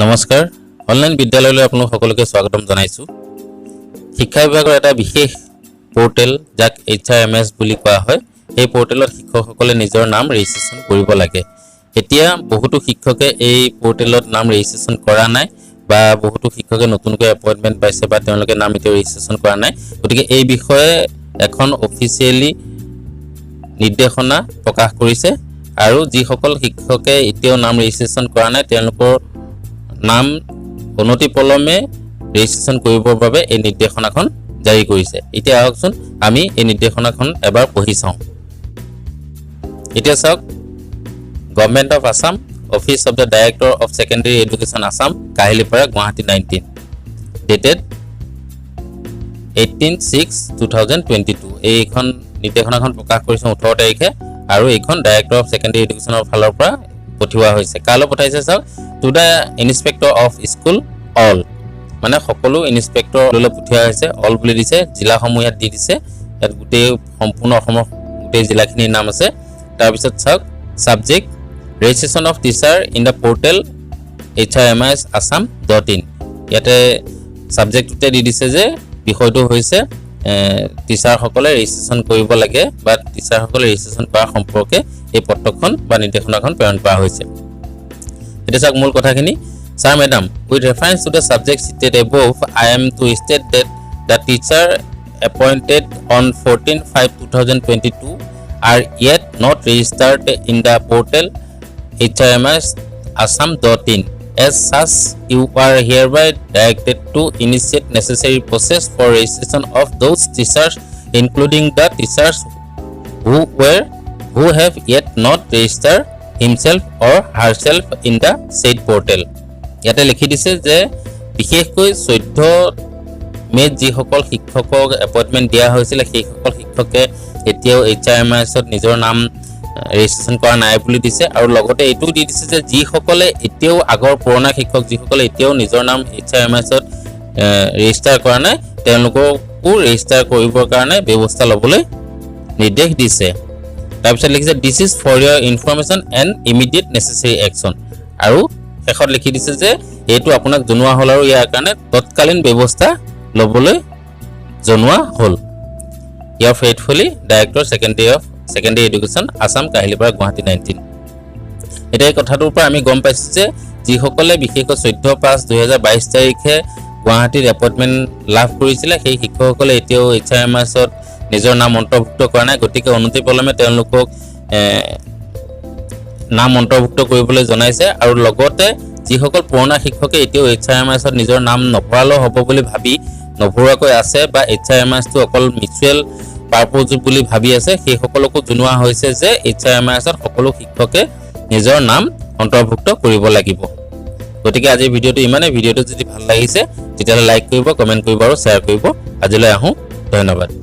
নমস্কাৰ অনলাইন বিদ্যালয়লৈ আপোনালোক সকলোকে স্বাগতম জনাইছো শিক্ষা বিভাগৰ এটা বিশেষ পোৰ্টেল যাক Hrms বুলি কোৱা হয় এই পোৰ্টেলত শিক্ষকসকলে নিজৰ নাম ৰেজিষ্ট্ৰেচন কৰিব লাগে এতিয়া বহুতো শিক্ষকে এই পোৰ্টেলত নাম ৰেজিষ্ট্ৰেচন কৰা নাই বা বহুতো শিক্ষকে নতুনকৈ এপইন্টমেন্ট পাইছে বা তেওঁলোকে নাম এতিয়া ৰেজিষ্ট্ৰেচন কৰা নাই গতিকে এই বিষয়ে এখন অফিচিয়েলি নিৰ্দেশনা প্ৰকাশ কৰিছে আৰু যিসকল শিক্ষকে এতিয়াও নাম ৰেজিষ্ট্ৰেচন কৰা নাই তেওঁলোকৰ নাম অনতিপলমে ৰেজিষ্ট্ৰেচন কৰিবৰ বাবে এই নিৰ্দেশনাখন জাৰি কৰিছে এতিয়া আহকচোন আমি এই নিৰ্দেশনাখন এবাৰ পঢ়ি চাওঁ এতিয়া চাওক government of Assam office of the director of secondary education Assam Kahilipara Guwahati 19 dated 18/6/2022 এইখন নিৰ্দেশনাখন প্ৰকাশ কৰিছে 18 তাৰিখে আৰু এইখন ডাইৰেক্টৰ অফ সেকেন্ডাৰী এডুকেশ্যনৰ ফালৰ পৰা পঠিওৱা হৈছে কালো পঠাইছে চাওক to the inspector of school all মানে সকলো ইনস্পেক্টৰ লৈ পঠিওৱা হৈছে অল বুলি দিছে জিলাসমূহ ইয়াত দি দিছে ইয়াত গোটেই সম্পূৰ্ণ অসমৰ গোটেই জিলাখিনিৰ নাম আছে তাৰ পিছত চাওক subject registration of teacher in the portal hrms.assam.in ইয়াতে সাবজেক্টতে দি দিছে যে বিষয়টো হৈছে টিচাৰ সকলে ৰেজিষ্ট্ৰেচন কৰিব লাগে বা টিচাৰ সকলে ৰেজিষ্ট্ৰেচন কৰা সম্পৰ্কে এই পত্ৰখন বা নিৰ্দেশনাখন প্ৰেৰণ কৰা হৈছে এটা চাওক মূল কথাখিনি Sir Madam, with reference to the subject cited above, I am to state that the teacher appointed on 14/5/2022 are yet not registered in the portal hrms.assam.in. As such, you are hereby directed to initiate necessary process for registration of those teachers, including the teachers who have yet not registered himself or herself in the said portal. ইয়াতে লিখি দিছে যে বিশেষকৈ 14 মে যিসকল শিক্ষকক appointment দিয়া হৈছিল সেই সকল শিক্ষকে এতিয়াও Hrms-ত নিজৰ নাম ৰেজিষ্ট্ৰেচন কৰা নাই বুলি দিছে আৰু লগতে এটো দি দিছে যে যিসকলে এতিয়াও আগৰ পুৰণা শিক্ষক যিসকলে এতিয়াও নিজৰ নাম Hrms-ত ৰেজিষ্টাৰ কৰা নাই তেওঁলোককো ৰেজিষ্টাৰ কৰিবৰ কাৰণে ব্যৱস্থা লবলৈ নিৰ্দেশ দিছে তাৰপিছত লিখিছে this is for your information and immediate necessary action আৰু শেষত লিখি দিছে যে এটো আপোনাক জনোৱা হল আৰু ইয়াৰ কাৰণে তৎকালীন ব্যৱস্থা লবলৈ জনোৱা হল ইয়াৰ faithfully director secondary education Assam Kahilipara Guwahati 19 এটা কথাটোৰ পৰা আমি গম পাইছো যে যিসকলে বিশেষকৈ 14/5/2022 তাৰিখে গুৱাহাটীৰ এপইন্টমেন্ট লাভ কৰিছিল সেই শিক্ষকসকলে এতিয়াও Hrms-ত নিজৰ নাম অন্তৰ্ভুক্ত কৰা নাই গতিকে অনতিপলমে তেওঁলোকক নাম অন্তৰ্ভুক্ত কৰিবলৈ জনাইছে আৰু লগতে যিসকল পুৰণা শিক্ষকে এতিয়াও Hrms-ত নিজৰ নাম নভৰালো হ'ব বুলি ভাবি নভৰুৱাকৈ আছে বা Hrms-টো অকল মিউচুৱেল পাৰপজ বুলি ভাবি আছে সেই সকলকো জনোৱা হৈছে যে Hrms-ত সকলো শিক্ষকে নিজৰ নাম অন্তৰ্ভুক্ত কৰিব লাগিব গতিকে আজি ভিডিওটো ইমানে ভিডিওটো যদি ভাল লাগিছে তেতিয়াহলে লাইক কৰিব কমেন্ট কৰিব আৰু শেয়াৰ কৰিব আজিলৈ আহো ধন্যবাদ